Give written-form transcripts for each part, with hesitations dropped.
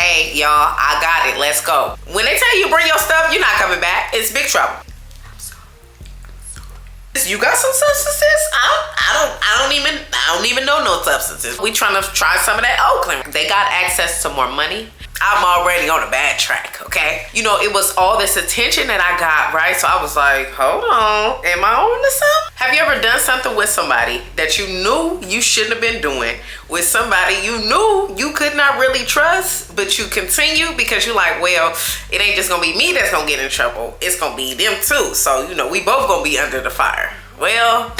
hey, y'all, I got it. Let's go. When they tell you bring your stuff, you're not coming back. It's big trouble. You got some substances? I don't even know no substances. We trying to try some of that Oakland. They got access to more money. I'm already on a bad track, okay? You know, it was all this attention that I got, right? So I was like, hold on, am I on to something? Have you ever done something with somebody that you knew you shouldn't have been doing, with somebody you knew you could not really trust, but you continue because you're like, well, it ain't just gonna be me that's gonna get in trouble. It's gonna be them too. So, you know, we both gonna be under the fire. Well,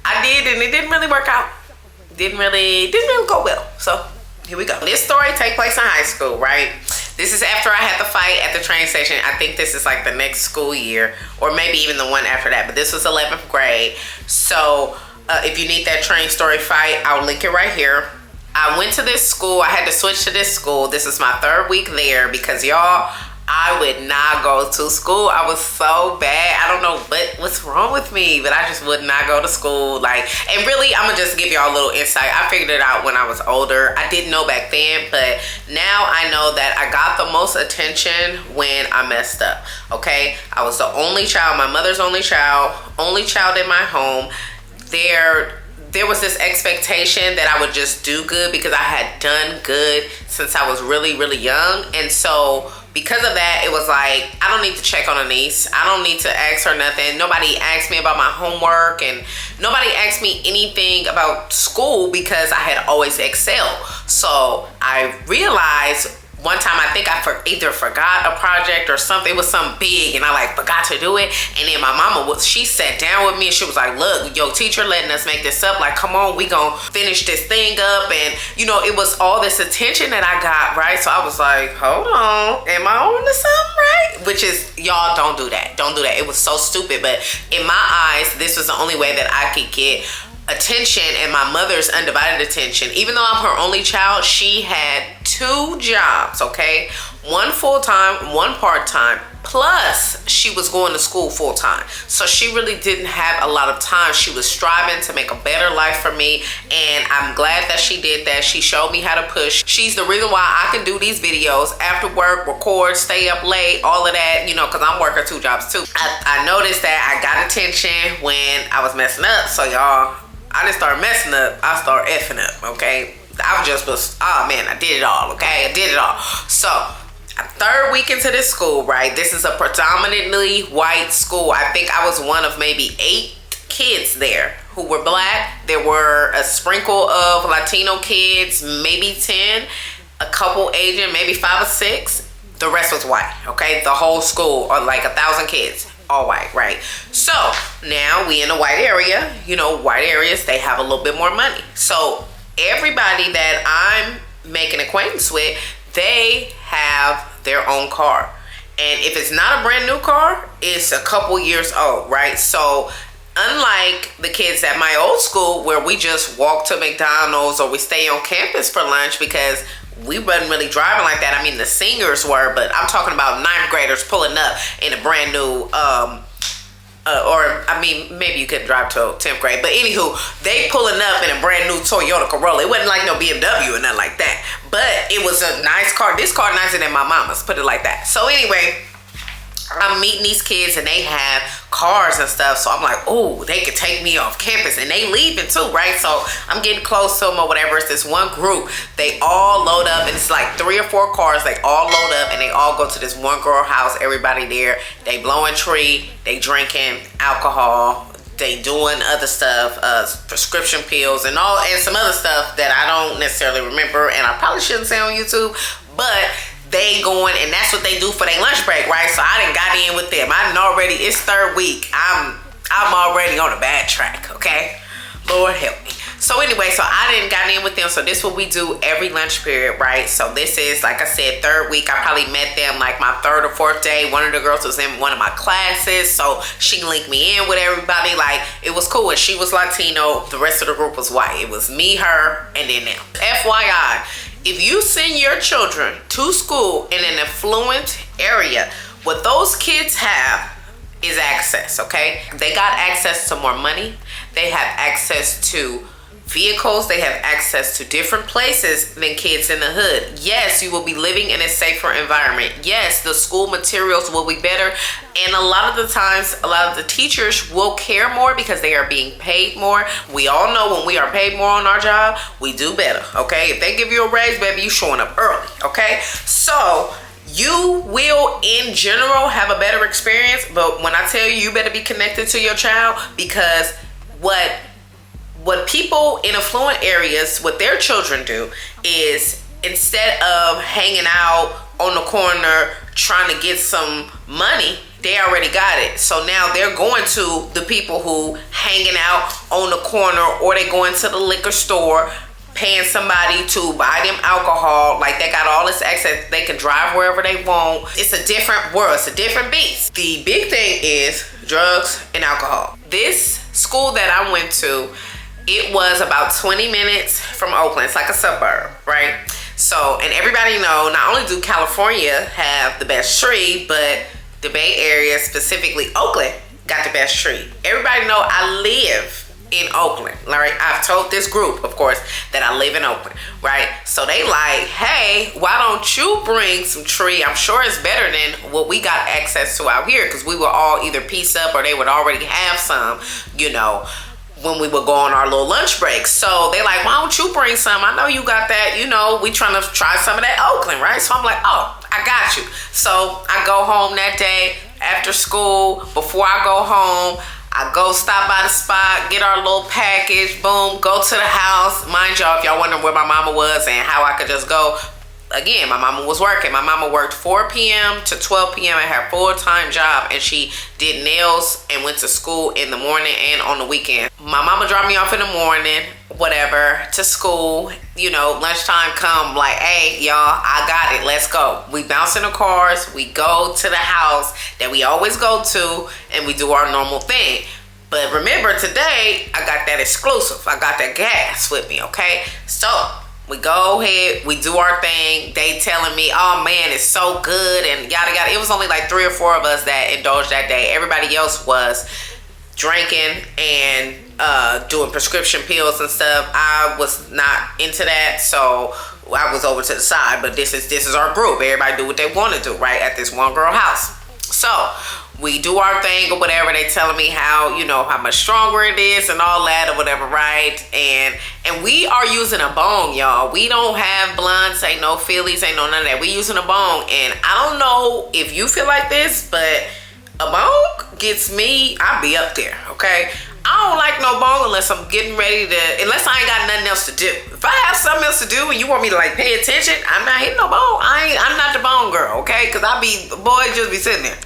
I did, and it didn't really work out. Didn't really go well. So here we go. This story take place in high school, right? This is after I had the fight at the train station. I think this is like the next school year, or maybe even the one after that, but this was 11th grade. So if you need that train story fight, I'll link it right here. I went to this school. I had to switch to this school. This is my 3rd week there because y'all, I would not go to school. I was so bad. I don't know what's wrong with me, but I just would not go to school. Like, and really, I'm gonna just give y'all a little insight. I figured it out when I was older. I didn't know back then, but now I know that I got the most attention when I messed up, okay? I was the only child, my mother's only child in my home. There was this expectation that I would just do good because I had done good since I was really, really young. And so because of that, it was like, I don't need to check on a niece. I don't need to ask her nothing. Nobody asked me about my homework, and nobody asked me anything about school because I had always excelled. So I realized one time, I think I either forgot a project or something. It was something big, and I like forgot to do it. And then my mama she sat down with me and she was like, look, your teacher letting us make this up. Like, come on, we gonna finish this thing up. And you know, it was all this attention that I got, right? So I was like, hold on, am I on to something, right? Which is, y'all, don't do that. Don't do that. It was so stupid. But in my eyes, this was the only way that I could get attention and my mother's undivided attention. Even though I'm her only child, she had 2 jobs, okay? One full-time, one part-time, plus she was going to school full-time. So she really didn't have a lot of time. She was striving to make a better life for me, and I'm glad that she did that. She showed me how to push. She's the reason why I can do these videos after work, record, stay up late, all of that, you know, because I'm working 2 jobs too. I noticed that I got attention when I was messing up. So y'all, I didn't start messing up, I started effing up, okay? Oh man, I did it all, okay? I did it all. So, 3rd week into this school, right? This is a predominantly white school. I think I was one of maybe 8 kids there who were black. There were a sprinkle of Latino kids, maybe 10, a couple Asian, maybe 5 or 6. The rest was white, okay? The whole school, or like 1,000 kids. All white, right? So now we in a white area. You know, white areas, they have a little bit more money. So everybody that I'm making acquaintance with, they have their own car. And if it's not a brand new car, it's a couple years old, right? So unlike the kids at my old school where we just walk to McDonald's or we stay on campus for lunch because we wasn't really driving like that. I mean, the seniors were, but I'm talking about 9th graders pulling up in a brand new, or I mean, maybe you couldn't drive till 10th grade, but anywho, they pulling up in a brand new Toyota Corolla. It wasn't like no BMW or nothing like that, but it was a nice car. This car nicer than my mama's, put it like that. So anyway, I'm meeting these kids and they have cars and stuff. So I'm like, oh, they could take me off campus, and they leaving too, right? So I'm getting close to them or whatever. It's this one group. They all load up, and it's like 3 or 4 cars. They all load up and they all go to this one girl house. Everybody there. They blowing tree. They drinking alcohol. They doing other stuff, prescription pills and some other stuff that I don't necessarily remember, and I probably shouldn't say on YouTube, but they going, and that's what they do for their lunch break, right? So I done got in with them. It's 3rd week. I'm already on a bad track, okay? Lord help me. So anyway, so I didn't got in with them. So this is what we do every lunch period, right? So this is, like I said, 3rd week. I probably met them like my 3rd or 4th day. One of the girls was in one of my classes, so she linked me in with everybody. Like, it was cool. And she was Latino. The rest of the group was white. It was me, her, and then them. FYI, if you send your children to school in an affluent area, what those kids have is access, okay? They got access to more money. They have access to vehicles. They have access to different places than kids in the hood. Yes, you will be living in a safer environment. Yes, the school materials will be better. And a lot of the times, a lot of the teachers will care more because they are being paid more. We all know when we are paid more on our job, we do better, okay? If they give you a raise, baby, you showing up early, okay? So you will, in general, have a better experience. But when I tell you, you better be connected to your child, because what people in affluent areas, what their children do is, instead of hanging out on the corner trying to get some money, they already got it. So now they're going to the people who hanging out on the corner, or they going to the liquor store, paying somebody to buy them alcohol. Like, they got all this access. They can drive wherever they want. It's a different world. It's a different beast. The big thing is drugs and alcohol. This school that I went to, it was about 20 minutes from Oakland. It's like a suburb, right? So, and everybody know, not only do California have the best tree, but the Bay Area, specifically Oakland, got the best tree. Everybody know I live in Oakland, right? I've told this group, of course, that I live in Oakland, right? So they like, hey, why don't you bring some tree? I'm sure it's better than what we got access to out here, because we would all either piece up or they would already have some, you know, when we would go on our little lunch breaks. So they like, why don't you bring some? I know you got that, you know, we trying to try some of that Oakland, right? So I'm like, oh, I got you. So I go home that day after school. Before I go home, I go stop by the spot, get our little package, boom, go to the house. Mind y'all, if y'all wondering where my mama was and how I could just go, again, my mama was working. My mama worked 4 p.m. to 12 p.m. at her full-time job, and she did nails and went to school in the morning and on the weekend. My mama dropped me off in the morning, whatever, to school. You know, lunchtime come, like, hey, y'all, I got it, let's go. We bounce in the cars, we go to the house that we always go to, and we do our normal thing. But remember, today, I got that exclusive. I got that gas with me, okay? So we go ahead, we do our thing. They telling me, oh man, it's so good and yada yada. It was only like 3 or 4 of us that indulged that day. Everybody else was drinking and doing prescription pills and stuff. I was not into that, so I was over to the side. But this is our group. Everybody do what they want to do, right, at this one girl house. So we do our thing or whatever. They telling me how, you know, how much stronger it is and all that or whatever, right? And we are using a bong, y'all. We don't have blunts, ain't no Phillies, ain't no none of that. We using a bong. And I don't know if you feel like this, but a bong gets me, I'll be up there, okay? I don't like no bong unless I'm getting ready to, unless I ain't got nothing else to do. If I have something else to do and you want me to like pay attention, I'm not hitting no bong. I'm not the bong girl, okay? Cause boy, just be sitting there.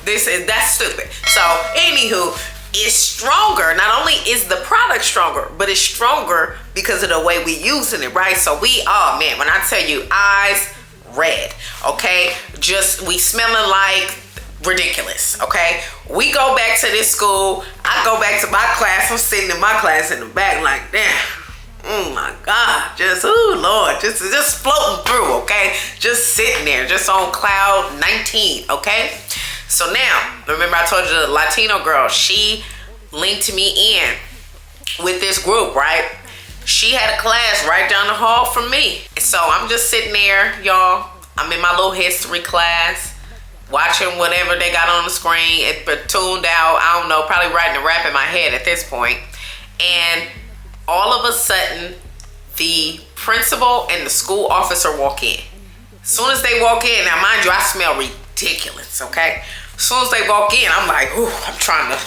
That's stupid. So anywho, it's stronger. Not only is the product stronger, but it's stronger because of the way we using it, right? So oh man, when I tell you, eyes red, okay? We smelling like ridiculous, okay? We go back to this school. I go back to my class. I'm sitting in my class in the back like, damn, oh my God, Lord, just floating through, okay? Just sitting there, just on cloud 19, okay? So now, remember I told you the Latino girl, she linked me in with this group, right? She had a class right down the hall from me. And so I'm just sitting there, y'all. I'm in my little history class, watching whatever they got on the screen. It tuned out, I don't know, probably writing a rap in my head at this point. And all of a sudden, the principal and the school officer walk in. As soon as they walk in, now mind you, I smell ridiculous, okay? As soon as they walk in, I'm like, ooh, I'm trying to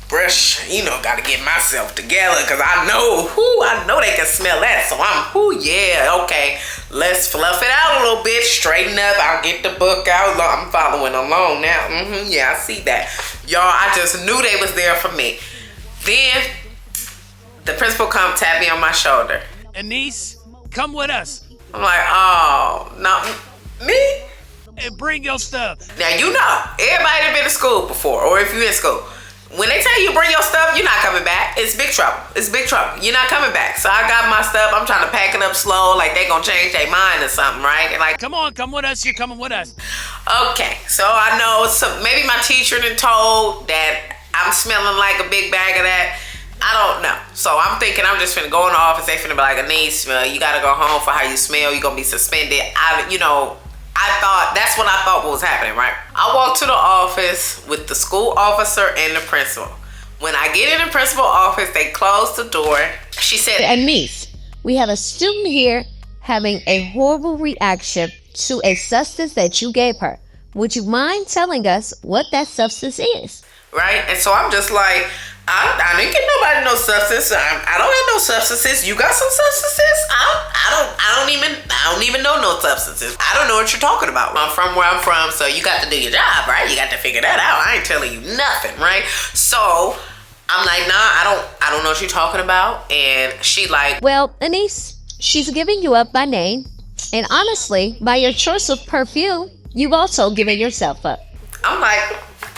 brush, you know, gotta get myself together, because I know they can smell that. So I'm, yeah, okay, let's fluff it out a little bit, straighten up, I'll get the book out. I'm following along now. Yeah, I see that. Y'all, I just knew they was there for me. Then the principal come tap me on my shoulder. Anise, come with us. I'm like, oh, no, me? And bring your stuff. Now, you know, everybody that been to school before, or if you in school, when they tell you bring your stuff, you're not coming back. It's big trouble. It's big trouble. You're not coming back. So I got my stuff. I'm trying to pack it up slow, like they gonna change their mind or something, right? And like, come on, come with us. You're coming with us. Okay, so I know maybe my teacher done told that I'm smelling like a big bag of that. I don't know. So I'm thinking I'm just finna go in the office. They finna be like, Anise, you gotta go home for how you smell. You're gonna be suspended. That's what I thought was happening, right? I walked to the office with the school officer and the principal. When I get in the principal office, they close the door. She said, Anise, we have a student here having a horrible reaction to a substance that you gave her. Would you mind telling us what that substance is? Right? And so I'm just like, I didn't get nobody no substance. I don't have no substances. You got some substances? I don't even know no substances. I don't know what you're talking about. I'm from where I'm from, so you got to do your job, right? You got to figure that out. I ain't telling you nothing, right? So I'm like, nah, I don't know what you're talking about. And she like, well, Anise, she's giving you up by name. And honestly, by your choice of perfume, you've also given yourself up. I'm like,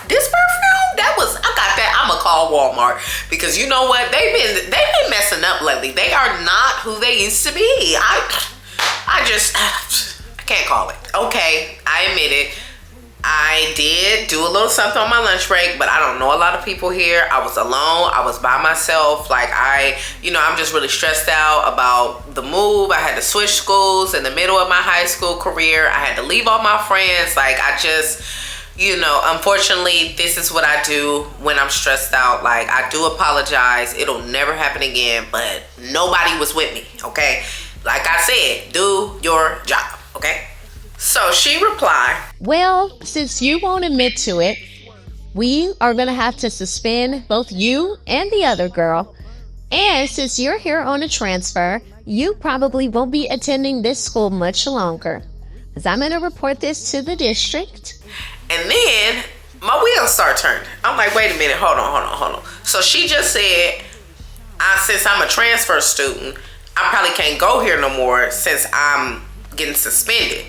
this perfume? I got that. I'ma call Walmart because you know what? They've been messing up lately. They are not who they used to be. I can't call it. Okay, I admit it. I did do a little something on my lunch break, but I don't know a lot of people here. I was alone. I was by myself. Like I'm just really stressed out about the move. I had to switch schools in the middle of my high school career. I had to leave all my friends. Like unfortunately, this is what I do when I'm stressed out. Like, I do apologize. It'll never happen again, but nobody was with me, okay? Like I said, do your job, okay? So she replied, well, since you won't admit to it, we are going to have to suspend both you and the other girl. And since you're here on a transfer, you probably won't be attending this school much longer. Because I'm going to report this to the district. And then my wheels start turning. I'm like, wait a minute, hold on. So she just said, since I'm a transfer student, I probably can't go here no more since I'm getting suspended.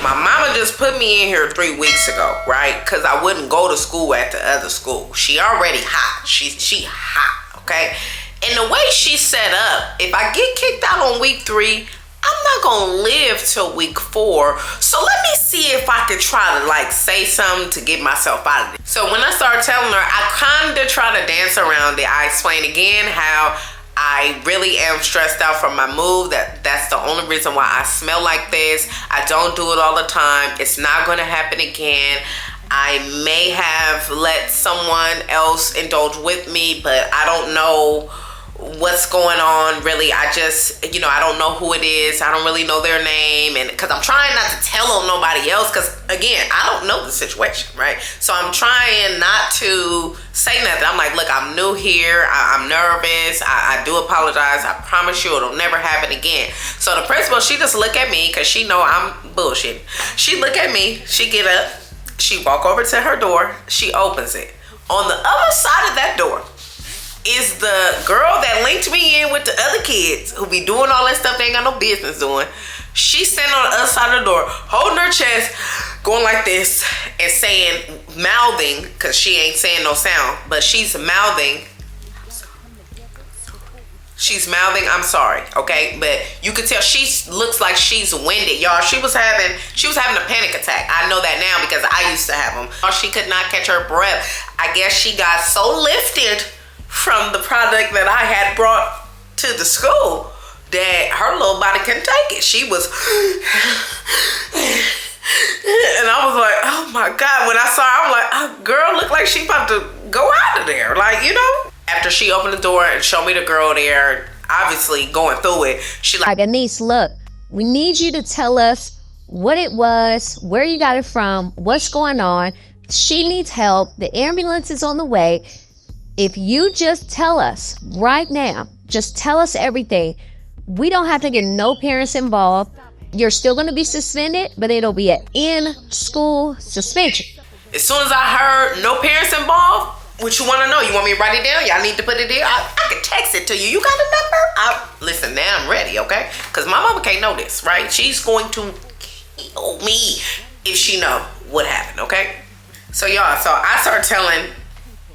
My mama just put me in here 3 weeks ago, right? Because I wouldn't go to school at the other school. She already hot. She hot, okay? And the way she's set up, if I get kicked out on week 3, I'm not gonna live till week 4. So let me see if I could try to say something to get myself out of it. So when I started telling her, I kind of try to dance around it. I explained again how I really am stressed out from my move. That's the only reason why I smell like this. I don't do it all the time. It's not gonna happen again. I may have let someone else indulge with me, but I don't know what's going on really. I just I don't know who it is. I don't really know their name, and because I'm trying not to tell on nobody else, because again, I don't know the situation, right? So I'm trying not to say nothing. I'm like, look, I'm new here. I'm nervous. I do apologize. I promise you it'll never happen again. So the principal, she just look at me because she know I'm bullshitting. She look at me, she get up, she walk over to her door, she opens it. On the other side of that door is the girl that linked me in with the other kids who be doing all that stuff they ain't got no business doing. She's standing on the other side of the door, holding her chest, going like this, and saying, mouthing, because she ain't saying no sound, but she's mouthing, I'm sorry, okay? But you could tell she looks like she's winded, y'all. She was having a panic attack. I know that now because I used to have them. She could not catch her breath. I guess she got so lifted from the product that I had brought to the school that her little body couldn't take it. She was, and I was like, oh my God. When I saw her, I was like, oh, girl, look like she about to go out of there. After she opened the door and showed me the girl there, obviously going through it, she like, Anise, look, we need you to tell us what it was, where you got it from, what's going on. She needs help. The ambulance is on the way. If you just tell us right now, just tell us everything. We don't have to get no parents involved. You're still going to be suspended, but it'll be an in-school suspension. As soon as I heard no parents involved, what you want to know? You want me to write it down? Y'all need to put it there? I can text it to you. You got a number? Listen, now I'm ready, okay? Because my mama can't know this, right? She's going to kill me if she know what happened, okay? So y'all, I started telling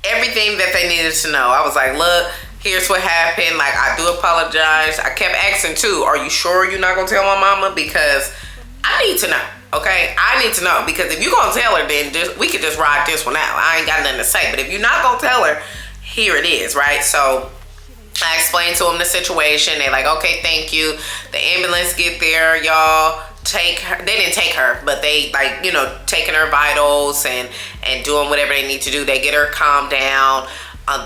everything that they needed to know. I was like, look, here's what happened. Like, I do apologize. I kept asking too, are you sure you're not gonna tell my mama? Because I need to know, okay? I need to know, because if you're gonna tell her, then we could just ride this one out. I ain't got nothing to say. But if you're not gonna tell her, here it is, right? So I explained to them the situation. They like, okay, thank you. The ambulance get there, y'all. Take her. They didn't take her, but they like, you know, taking her vitals and doing whatever they need to do. They get her calmed down.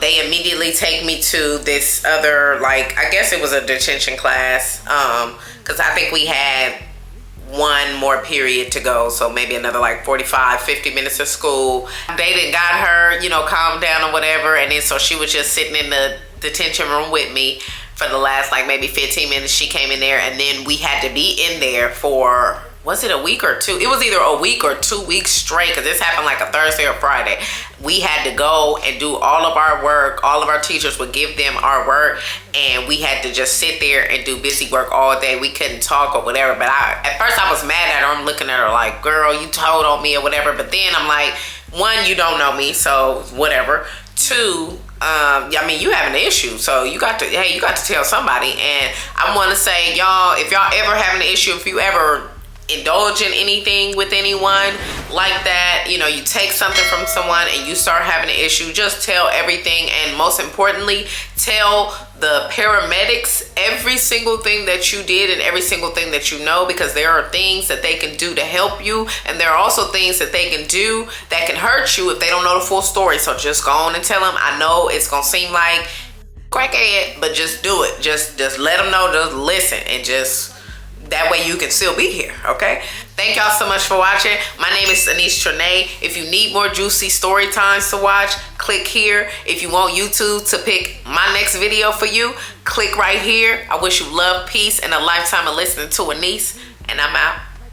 They immediately take me to this other, like, I guess it was a detention class, because I think we had one more period to go, so maybe another like 45-50 minutes of school. They didn't got her, you know, calmed down or whatever, and then so she was just sitting in the detention room with me for the last like maybe 15 minutes. She came in there, and then we had to be in there for, was it a week or two? It was either a week or 2 weeks straight, because this happened like a Thursday or Friday. We had to go and do all of our work. All of our teachers would give them our work, and we had to just sit there and do busy work all day. We couldn't talk or whatever. But at first I was mad at her. I'm looking at her like, girl, you told on me or whatever. But then I'm like, one, you don't know me, so whatever. Two, I mean, you have an issue, so you got to tell somebody. And I want to say, y'all, if y'all ever have an issue, if you ever indulge in anything with anyone like that, you know, you take something from someone and you start having an issue, just tell everything. And most importantly, tell the paramedics every single thing that you did and every single thing that you know, because there are things that they can do to help you, and there are also things that they can do that can hurt you if they don't know the full story. So just go on and tell them. I know it's gonna seem like crackhead, but just do it. Just let them know, just listen, and just that way you can still be here, okay? Thank y'all so much for watching. My name is Anise Trinae. If you need more juicy story times to watch, click here. If you want YouTube to pick my next video for you, click right here. I wish you love, peace, and a lifetime of listening to Anise, and I'm out.